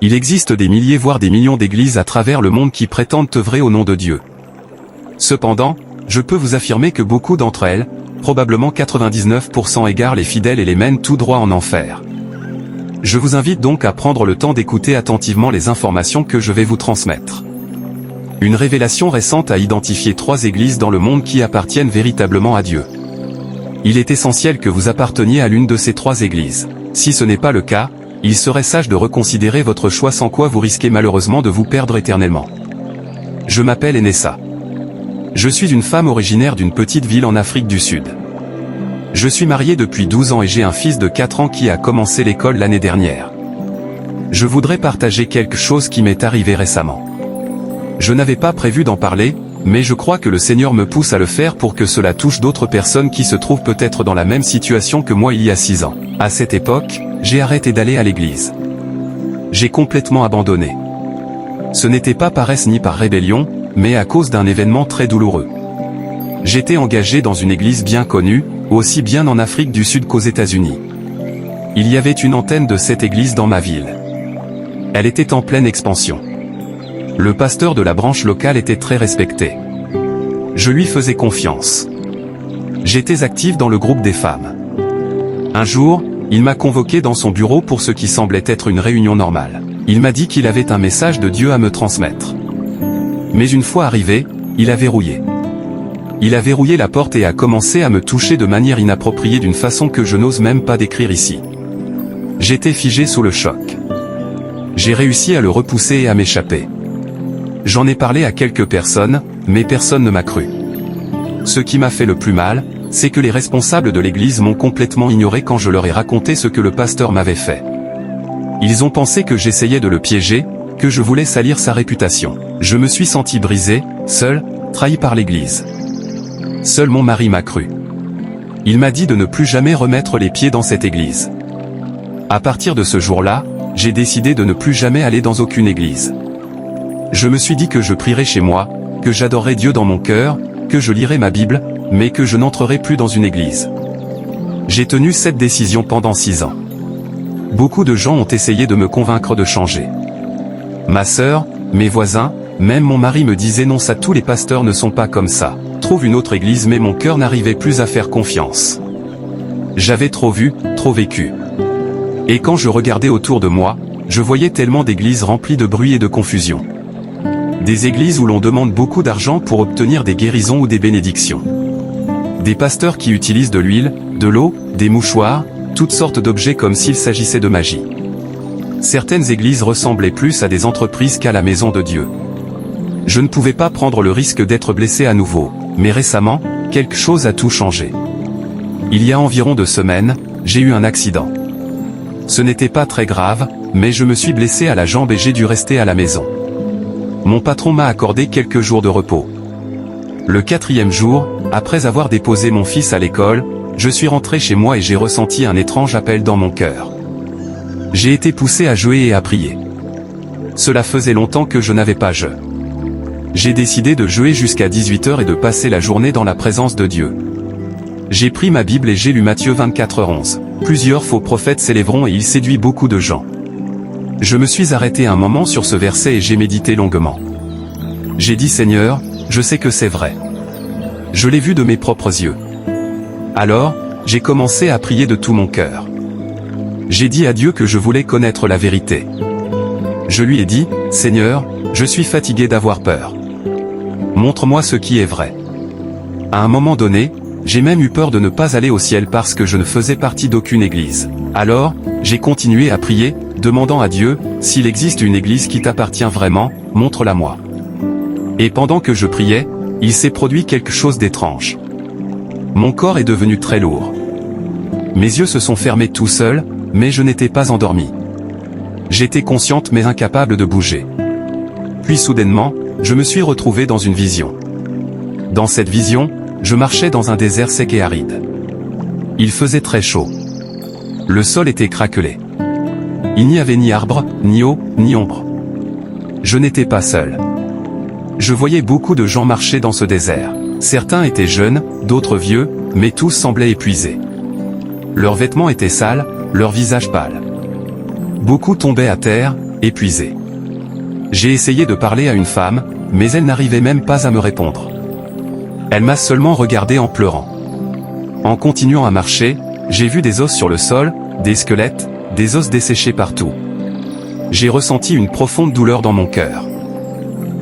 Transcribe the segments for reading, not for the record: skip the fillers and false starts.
Il existe des milliers voire des millions d'églises à travers le monde qui prétendent œuvrer au nom de Dieu. Cependant, je peux vous affirmer que beaucoup d'entre elles, probablement 99% égarent les fidèles et les mènent tout droit en enfer. Je vous invite donc à prendre le temps d'écouter attentivement les informations que je vais vous transmettre. Une révélation récente a identifié 3 églises dans le monde qui appartiennent véritablement à Dieu. Il est essentiel que vous apparteniez à l'une de ces 3 églises. Si ce n'est pas le cas, il serait sage de reconsidérer votre choix, sans quoi vous risquez malheureusement de vous perdre éternellement. Je m'appelle Enessa. Je suis une femme originaire d'une petite ville en Afrique du Sud. Je suis marié depuis 12 ans et j'ai un fils de 4 ans qui a commencé l'école l'année dernière. Je voudrais partager quelque chose qui m'est arrivé récemment. Je n'avais pas prévu d'en parler, mais je crois que le Seigneur me pousse à le faire pour que cela touche d'autres personnes qui se trouvent peut-être dans la même situation que moi il y a 6 ans. À cette époque, j'ai arrêté d'aller à l'église. J'ai complètement abandonné. Ce n'était pas paresse ni par rébellion, mais à cause d'un événement très douloureux. J'étais engagé dans une église bien connue, aussi bien en Afrique du Sud qu'aux États-Unis. Il y avait une antenne de cette église dans ma ville. Elle était en pleine expansion. Le pasteur de la branche locale était très respecté. Je lui faisais confiance. J'étais actif dans le groupe des femmes. Un jour, il m'a convoqué dans son bureau pour ce qui semblait être une réunion normale. Il m'a dit qu'il avait un message de Dieu à me transmettre. Mais une fois arrivé, il a verrouillé. Il a verrouillé la porte et a commencé à me toucher de manière inappropriée d'une façon que je n'ose même pas décrire ici. J'étais figé sous le choc. J'ai réussi à le repousser et à m'échapper. J'en ai parlé à quelques personnes, mais personne ne m'a cru. Ce qui m'a fait le plus mal, c'est que les responsables de l'église m'ont complètement ignoré quand je leur ai raconté ce que le pasteur m'avait fait. Ils ont pensé que j'essayais de le piéger, que je voulais salir sa réputation. Je me suis senti brisé, seul, trahi par l'église. Seul mon mari m'a cru. Il m'a dit de ne plus jamais remettre les pieds dans cette église. À partir de ce jour-là, j'ai décidé de ne plus jamais aller dans aucune église. Je me suis dit que je prierais chez moi, que j'adorerais Dieu dans mon cœur, que je lirais ma Bible, mais que je n'entrerai plus dans une église. J'ai tenu cette décision pendant 6 ans. Beaucoup de gens ont essayé de me convaincre de changer. Ma sœur, mes voisins, même mon mari me disaient non, ça, tous les pasteurs ne sont pas comme ça. Trouve une autre église, mais mon cœur n'arrivait plus à faire confiance. J'avais trop vu, trop vécu. Et quand je regardais autour de moi, je voyais tellement d'églises remplies de bruit et de confusion. Des églises où l'on demande beaucoup d'argent pour obtenir des guérisons ou des bénédictions. Des pasteurs qui utilisent de l'huile, de l'eau, des mouchoirs, toutes sortes d'objets comme s'il s'agissait de magie. Certaines églises ressemblaient plus à des entreprises qu'à la maison de Dieu. Je ne pouvais pas prendre le risque d'être blessé à nouveau, mais récemment, quelque chose a tout changé. Il y a environ 2 semaines, j'ai eu un accident. Ce n'était pas très grave, mais je me suis blessé à la jambe et j'ai dû rester à la maison. Mon patron m'a accordé quelques jours de repos. Le 4e jour, après avoir déposé mon fils à l'école, je suis rentré chez moi et j'ai ressenti un étrange appel dans mon cœur. J'ai été poussé à jeûner et à prier. Cela faisait longtemps que je n'avais pas jeûné. J'ai décidé de jeûner jusqu'à 18 h et de passer la journée dans la présence de Dieu. J'ai pris ma Bible et j'ai lu Matthieu 24:11. Plusieurs faux prophètes s'élèveront et il séduit beaucoup de gens. Je me suis arrêté un moment sur ce verset et j'ai médité longuement. J'ai dit: Seigneur, je sais que c'est vrai. Je l'ai vu de mes propres yeux. Alors, j'ai commencé à prier de tout mon cœur. J'ai dit à Dieu que je voulais connaître la vérité. Je lui ai dit: Seigneur, je suis fatigué d'avoir peur. Montre-moi ce qui est vrai. À un moment donné, j'ai même eu peur de ne pas aller au ciel parce que je ne faisais partie d'aucune église. Alors, j'ai continué à prier, demandant à Dieu, s'il existe une église qui t'appartient vraiment, montre-la moi. Et pendant que je priais, il s'est produit quelque chose d'étrange. Mon corps est devenu très lourd. Mes yeux se sont fermés tout seuls, mais je n'étais pas endormi. J'étais consciente mais incapable de bouger. Puis soudainement, je me suis retrouvé dans une vision. Dans cette vision, je marchais dans un désert sec et aride. Il faisait très chaud. Le sol était craquelé. Il n'y avait ni arbre, ni eau, ni ombre. Je n'étais pas seul. Je voyais beaucoup de gens marcher dans ce désert. Certains étaient jeunes, d'autres vieux, mais tous semblaient épuisés. Leurs vêtements étaient sales, leurs visages pâles. Beaucoup tombaient à terre, épuisé. J'ai essayé de parler à une femme, mais elle n'arrivait même pas à me répondre. Elle m'a seulement regardé en pleurant. En continuant à marcher, j'ai vu des os sur le sol, des squelettes, des os desséchés partout. J'ai ressenti une profonde douleur dans mon cœur.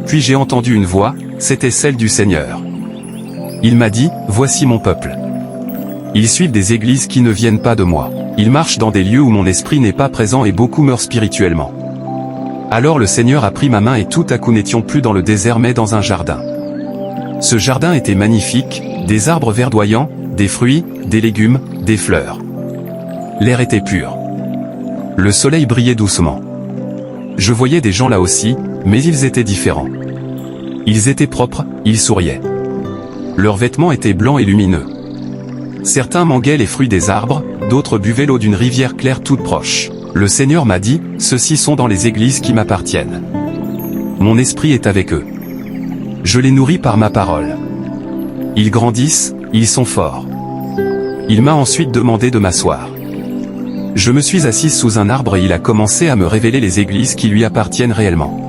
Puis j'ai entendu une voix, c'était celle du Seigneur. Il m'a dit, voici mon peuple. Ils suivent des églises qui ne viennent pas de moi. Ils marchent dans des lieux où mon esprit n'est pas présent et beaucoup meurent spirituellement. Alors le Seigneur a pris ma main et tout à coup n'étions plus dans le désert mais dans un jardin. Ce jardin était magnifique, des arbres verdoyants, des fruits, des légumes, des fleurs. L'air était pur. Le soleil brillait doucement. Je voyais des gens là aussi, mais ils étaient différents. Ils étaient propres, ils souriaient. Leurs vêtements étaient blancs et lumineux. Certains manguaient les fruits des arbres, d'autres buvaient l'eau d'une rivière claire toute proche. Le Seigneur m'a dit, ceux-ci sont dans les églises qui m'appartiennent. Mon esprit est avec eux. Je les nourris par ma parole. Ils grandissent, ils sont forts. Il m'a ensuite demandé de m'asseoir. Je me suis assise sous un arbre et il a commencé à me révéler les églises qui lui appartiennent réellement.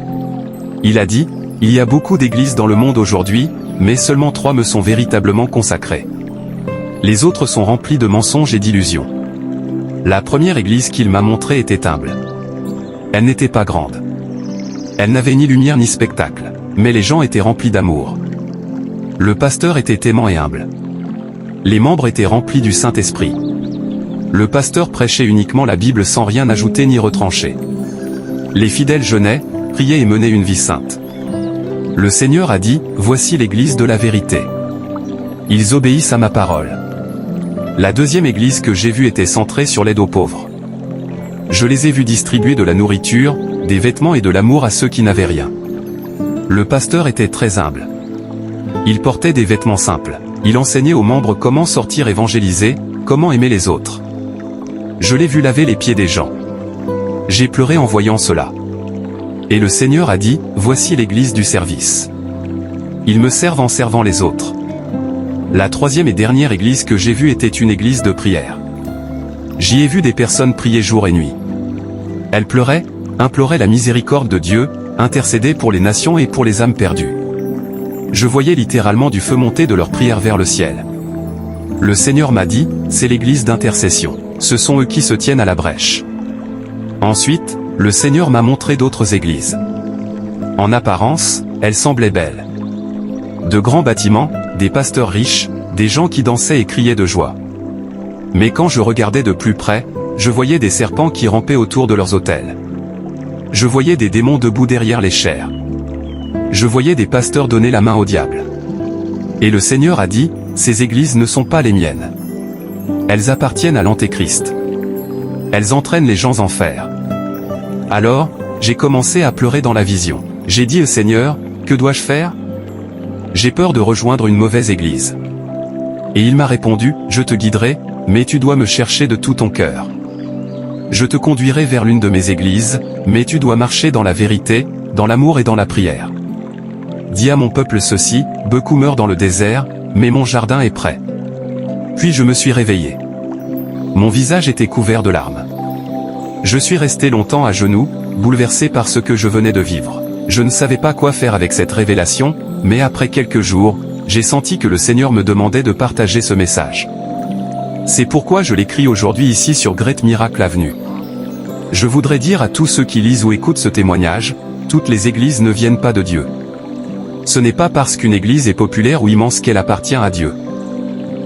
Il a dit, il y a beaucoup d'églises dans le monde aujourd'hui, mais seulement 3 me sont véritablement consacrées. Les autres sont remplies de mensonges et d'illusions. La première église qu'il m'a montrée était humble. Elle n'était pas grande. Elle n'avait ni lumière ni spectacle, mais les gens étaient remplis d'amour. Le pasteur était aimant et humble. Les membres étaient remplis du Saint-Esprit. Le pasteur prêchait uniquement la Bible sans rien ajouter ni retrancher. Les fidèles jeûnaient, priaient et menaient une vie sainte. Le Seigneur a dit, voici l'église de la vérité. Ils obéissent à ma parole. La deuxième église que j'ai vue était centrée sur l'aide aux pauvres. Je les ai vus distribuer de la nourriture, des vêtements et de l'amour à ceux qui n'avaient rien. Le pasteur était très humble. Il portait des vêtements simples. Il enseignait aux membres comment sortir évangéliser, comment aimer les autres. Je l'ai vu laver les pieds des gens. J'ai pleuré en voyant cela. Et le Seigneur a dit, voici l'église du service. Ils me servent en servant les autres. La troisième et dernière église que j'ai vue était une église de prière. J'y ai vu des personnes prier jour et nuit. Elles pleuraient, imploraient la miséricorde de Dieu, intercédaient pour les nations et pour les âmes perdues. Je voyais littéralement du feu monter de leurs prières vers le ciel. Le Seigneur m'a dit, c'est l'église d'intercession. Ce sont eux qui se tiennent à la brèche. Ensuite, le Seigneur m'a montré d'autres églises. En apparence, elles semblaient belles. De grands bâtiments, des pasteurs riches, des gens qui dansaient et criaient de joie. Mais quand je regardais de plus près, je voyais des serpents qui rampaient autour de leurs autels. Je voyais des démons debout derrière les chairs. Je voyais des pasteurs donner la main au diable. Et le Seigneur a dit, ces églises ne sont pas les miennes. Elles appartiennent à l'Antéchrist. Elles entraînent les gens en fer. Alors, j'ai commencé à pleurer dans la vision. J'ai dit au Seigneur, que dois-je faire ? J'ai peur de rejoindre une mauvaise église. Et il m'a répondu, je te guiderai, mais tu dois me chercher de tout ton cœur. Je te conduirai vers l'une de mes églises, mais tu dois marcher dans la vérité, dans l'amour et dans la prière. Dis à mon peuple ceci, beaucoup meurent dans le désert, mais mon jardin est prêt. Puis je me suis réveillé. Mon visage était couvert de larmes. Je suis resté longtemps à genoux, bouleversé par ce que je venais de vivre. Je ne savais pas quoi faire avec cette révélation, mais après quelques jours, j'ai senti que le Seigneur me demandait de partager ce message. C'est pourquoi je l'écris aujourd'hui ici sur Great Miracle Avenue. Je voudrais dire à tous ceux qui lisent ou écoutent ce témoignage, toutes les églises ne viennent pas de Dieu. Ce n'est pas parce qu'une église est populaire ou immense qu'elle appartient à Dieu.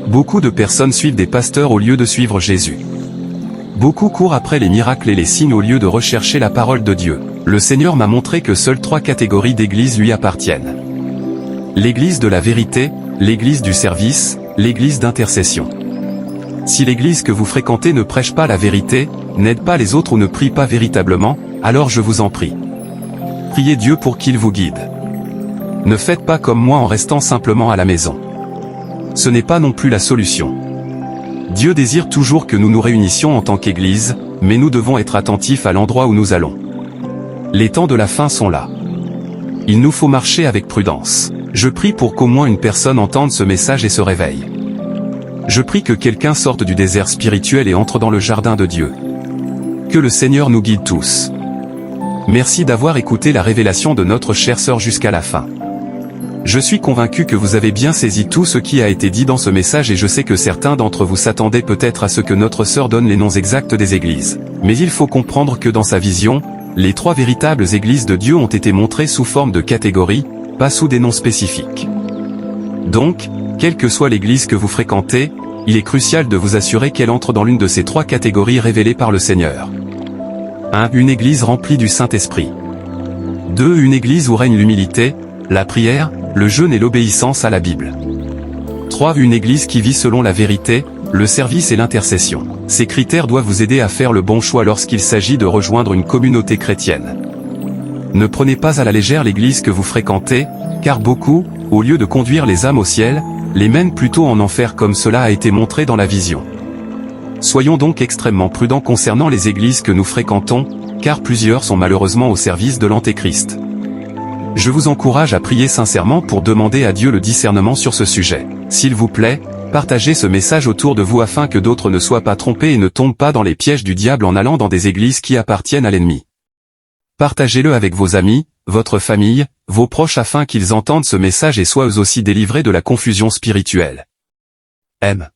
Beaucoup de personnes suivent des pasteurs au lieu de suivre Jésus. Beaucoup courent après les miracles et les signes au lieu de rechercher la parole de Dieu. Le Seigneur m'a montré que seules 3 catégories d'églises lui appartiennent. L'église de la vérité, l'église du service, l'église d'intercession. Si l'église que vous fréquentez ne prêche pas la vérité, n'aide pas les autres ou ne prie pas véritablement, alors je vous en prie. Priez Dieu pour qu'il vous guide. Ne faites pas comme moi en restant simplement à la maison. Ce n'est pas non plus la solution. Dieu désire toujours que nous nous réunissions en tant qu'Église, mais nous devons être attentifs à l'endroit où nous allons. Les temps de la fin sont là. Il nous faut marcher avec prudence. Je prie pour qu'au moins une personne entende ce message et se réveille. Je prie que quelqu'un sorte du désert spirituel et entre dans le jardin de Dieu. Que le Seigneur nous guide tous. Merci d'avoir écouté la révélation de notre chère sœur jusqu'à la fin. Je suis convaincu que vous avez bien saisi tout ce qui a été dit dans ce message et je sais que certains d'entre vous s'attendaient peut-être à ce que notre sœur donne les noms exacts des églises. Mais il faut comprendre que dans sa vision, les 3 véritables églises de Dieu ont été montrées sous forme de catégories, pas sous des noms spécifiques. Donc, quelle que soit l'église que vous fréquentez, il est crucial de vous assurer qu'elle entre dans l'une de ces 3 catégories révélées par le Seigneur. 1. Une église remplie du Saint-Esprit. 2. Une église où règne l'humilité, la prière, le jeûne et l'obéissance à la Bible. 3. Une église qui vit selon la vérité, le service et l'intercession. Ces critères doivent vous aider à faire le bon choix lorsqu'il s'agit de rejoindre une communauté chrétienne. Ne prenez pas à la légère l'église que vous fréquentez, car beaucoup, au lieu de conduire les âmes au ciel, les mènent plutôt en enfer comme cela a été montré dans la vision. Soyons donc extrêmement prudents concernant les églises que nous fréquentons, car plusieurs sont malheureusement au service de l'Antéchrist. Je vous encourage à prier sincèrement pour demander à Dieu le discernement sur ce sujet. S'il vous plaît, partagez ce message autour de vous afin que d'autres ne soient pas trompés et ne tombent pas dans les pièges du diable en allant dans des églises qui appartiennent à l'ennemi. Partagez-le avec vos amis, votre famille, vos proches afin qu'ils entendent ce message et soient eux aussi délivrés de la confusion spirituelle. M.